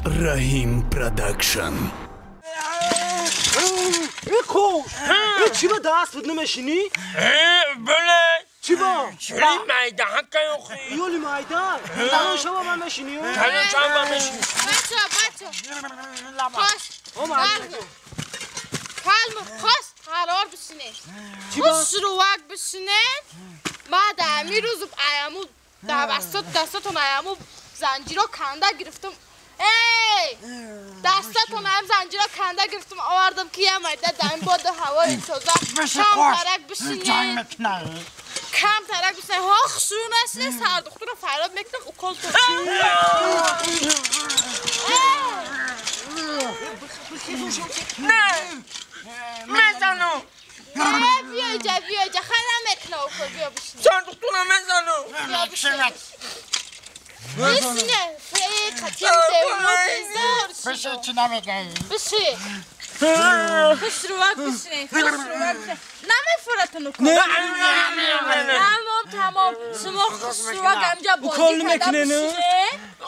Rahim Production. کوش چی با دست بود نمیشینی؟ بله چی با؟ چلی مایده حقا یخی یولی مایده زمان شما با میشینی؟ کلی شما با میشینی بچه خواست قرار بسینه خوش روک بسینه ما دمی روز ایامو دستتون ایامو زنجیرو کنده گرفتم دستتون هم زنجیرو کنده گرفتم آوردم که یه مایده دمی باده هوای سوزا کم ترک بسینه کم ترک بسینه ها خشون هستی سر دختر رو فراد میکنم او کل تو نه مزنو بیا اینجا خیلی میکنه او کل بیا بسینه سر دختر مزنو بیا بسینه بسینه کتیم دیوون بشه چی نمیگه بشه خوش روک بسینه نمیفرتونو کن تمام شما خوش روک همجا بازی کده بسینه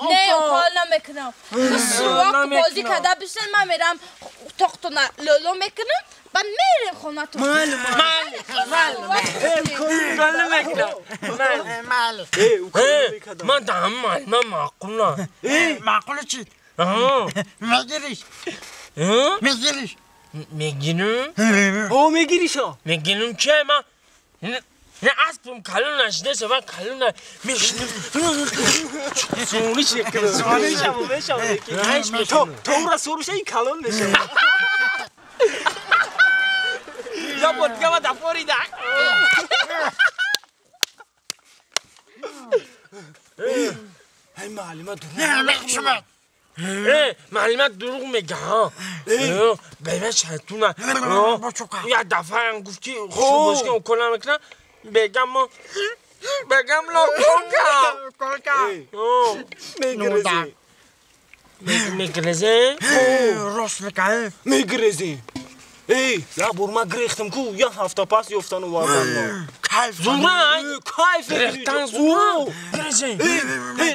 نه اون کال نمیکنم خوش روک بازی کده بسینه من میرم تختو لولو میکنم بعد میریم خونه تو من دهم معلمه معقوله معقوله چی؟ میگیریش میگیرم؟ او میگیریشا میگیرم چه من نه اسبم کلون نشده شما کلون میشنم سونی شکل سونی شما تو را سوروشه این کلون نشه یا بودگه و دفوری دک ای معلمه دروغ معلمت دروغ میگه ها ببین شیطونه یه دفعه هم گفتی خوب باش که اکل نمیکنه بگم میگرزی میگرزه راست میگه میگرزی یا برما گریختم کو یا هفته پس یفتن و واردن کیف زورای کایف گریختن زورا گرزه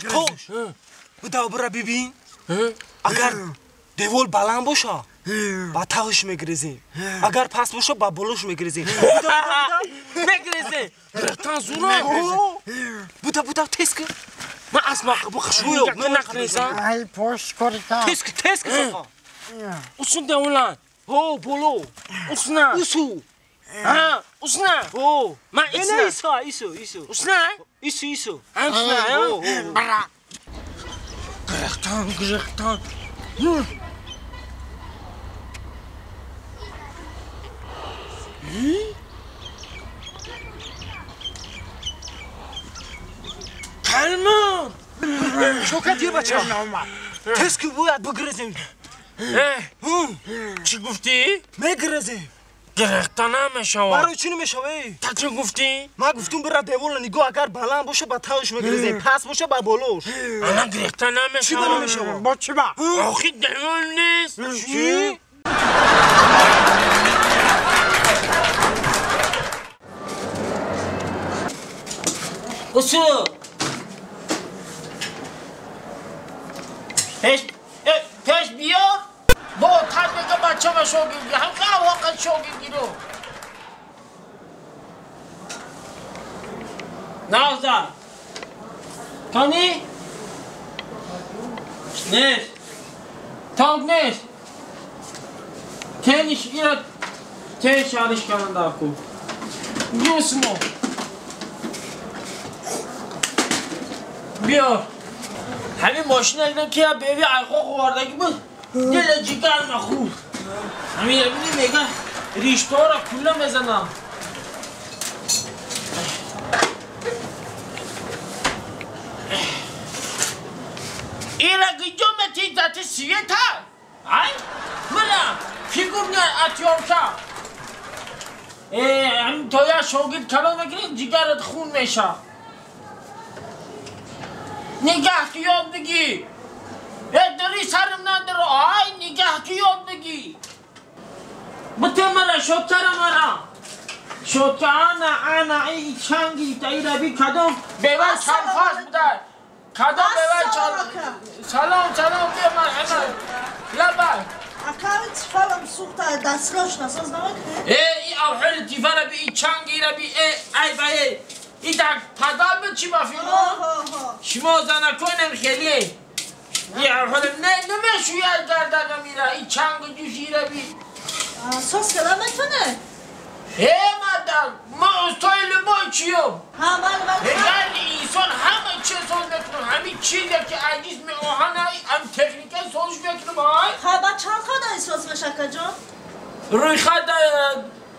خوش بوداو برا ببین اگر دیوال بلند باشه با تاش میگرزیم اگر پس باشه با بلوش میگرزیم میگرزه گریختن زورا بودا تسک من اسمع بخشویو من نگرزم ای پوش کریتا تسک ساقا اصلا دیولان بولو اصلا ایسو اصلا من ایسو اصلا ایسو برا گریختن کلمان شوکت یه بچه تسک باید بگرزیم چی گفتی؟ میگرزیم گریختن نمیشوه برای چی نمیشوه؟ تا چی گفتی؟ ما گفتم برا دیوال نگاه اگر بلند باشه با تاش میگرزیم پس باشه با بلوش الان گریختن چی نمیشوه نمیشوه؟ با چی با؟ آخی دیوال نیست چی؟ اصلا پیش بیار با تنگه بچه با شوگیر گیر همه واقعا شوگیر گیرو نازدار تانی؟ نیست تانگ نیست تنش ایراد تنش شارش کنن داکو بیوسمو بیار همین ماشین اینا که بیوی ایخو خواردگی بود دل جگر نخود همین بینی میگه ریشته ها را کلا بزنم اینا گیجا متی داتی سیه تا ای منم فیگور نیار اتیامشا همین تویا شوگید کلو بگیری جگرت خون میشه نگه که یاد بگی داری سرم نداره آی نگه که یاد بگی بته مرا شوکر مرا شوکر انا ای چنگی تایی ربی کدوم بیوان چند خواست بودن کدا ببر سلام بیا من اما لبا Akavit falan sukta dasloşna saznamak ne? ای اوهل تیفانه بی چنگی را بی ای بای ای tak padal mı çima filo? شما زنه کنم خیلی ای اوهل نه شویا گردگا میرا ای چنگ جوشی را بی Sos kelamet ne? ای مادر ما استای لبای چیو Ha ben yani insan همه چه سوز میکنم همین چیزی که عجیز می آهنه هم تکنیکه سوزش میکنم های Ha ben çalkada sos meşakacağım. روی خط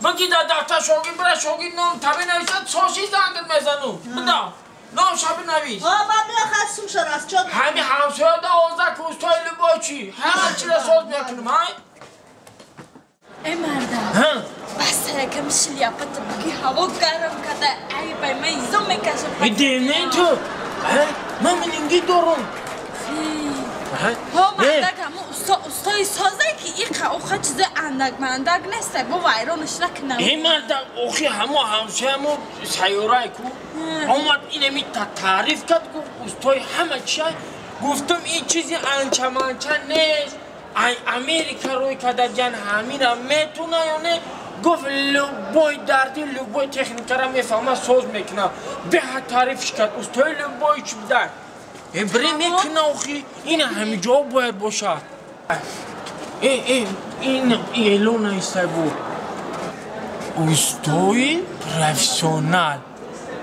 بگی در دفتر شوگی برای شوگی نام تبی نویسد سوشی زنگت میزنم بدا نام شبی نویس Ha ben bir akad suşar az çok. همی همسایه دا آزده که استای لبای چی همه چی را سوز میکنم های ای مردم بس یکم شلیاپت بگی هوا گرم کده ای بای من ایزم میکشم دیمه تو من منینگی دارم ها مردک همون استای سازه که این قوخه چیز اندک مندک نیسته با ویرانش نکنم این مردم اوخی همسایه همو سیاره کو آمد اینمی تعریف کرد گفت استای همه چی گفتم این چیزی انچه نیست ای امریکا روی کده جن همین هم میتونه یا نه گفت لبای دردی لبای تکنیکه را میفهمه سوز میکنه به تعریفش کرد استای لبای چی بده بری میکنه اوخی این همه جا باید باشد این ایلو نیسته بود استای پروفیسیونال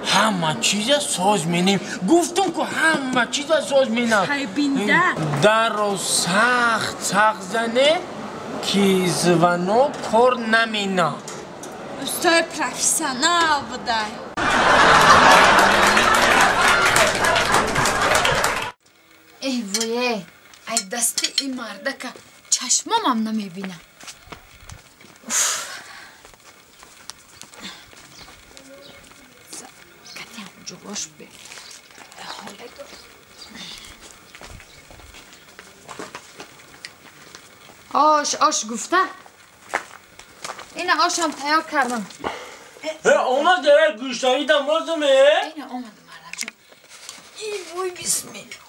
همه چیز ساز مینیم گفتم که همه چیز ساز مینم خیلی بینده در رو سخت زنه که زوانو کار نمینه استای پروفیسیونال بوده ای ویه ای دست این مرده که چشمم هم نمیبینم کتی همونجا باش به حاله دار آش گفته این آش هم تیار کردم اومد داره گوشتایی دمازمه این آمد مرده جان ای وی بسم الله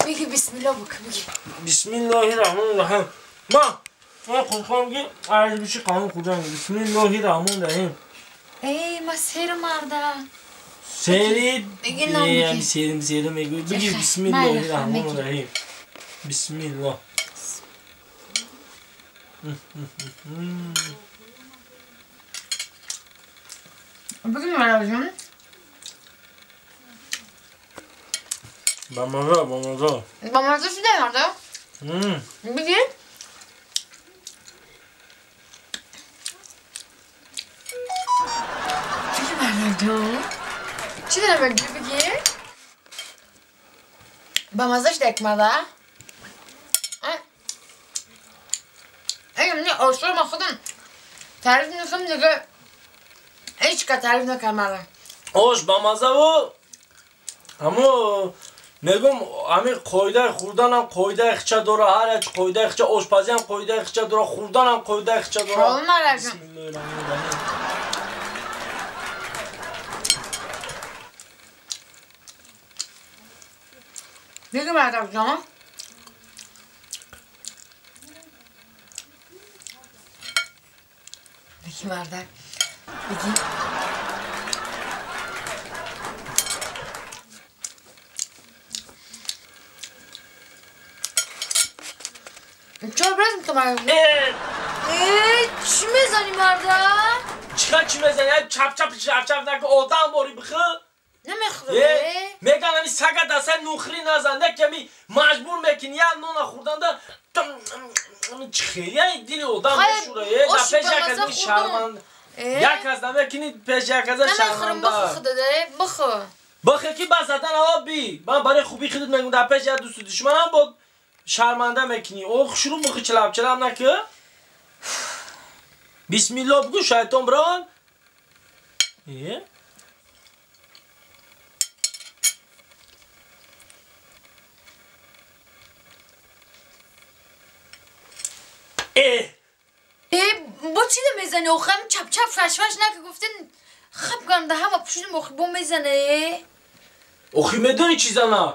بگی بسم الله بکن بگی بسم الله الرحمن الرحیم ما خودخواهم بگی عرض بشی قانون کجا میگی بسم الله الرحمن الرحیم ای ما سیر مرده سیرید بگی نام بگی سیرم بگی بسم الله الرحمن الرحیم بسم الله بگی مرده جان با مزه با مرده شده مرده بگی مرده جان چی دارم بگی با مزه شده مرده اگه منی آشتر ما خودم تعریف نکنم دیگه هیچ که تعریف نکنم مرده آش با مزه و اما میگم همین قایده خوردن هم قایده اخچه داره هر اچ قایده اخچه آشپزی هم قایده اخچه داره خوردن هم قایده اخچه داره حالا مرده جان بسم الله الرحمن الرحیم بگی مرده جان بگی مرده بگی چرا برز میکنم چی میزنی مرده؟ چیکار چی میزنی؟ چپ نکن آدم باری بخه نمیخوره میگن همی سگه دسته نوخری نزنده که می مجبور میکنی یا نون خوردن ده خیلی دل آدم بشوره پیش یک از این شرمند یک از دمه کنی پیش یک از این نمیخورم بخو خداده بخو بخه کی بزدن آبی من برای خوبی خودت میگم در پیش یک دوست دشمنم بود شرمنده میکنی اوه شروع مخی چلب نکه بسم الله بگو شیطان بران با چی ده میزنه اوخم چپ فش نکه گفتن خب کنم ده همه پشون مخی بو میزنه اوخی میدونی چی زنه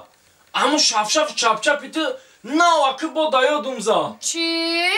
اما شف چپ چپی تو ناوکه با دایا دومزا چی؟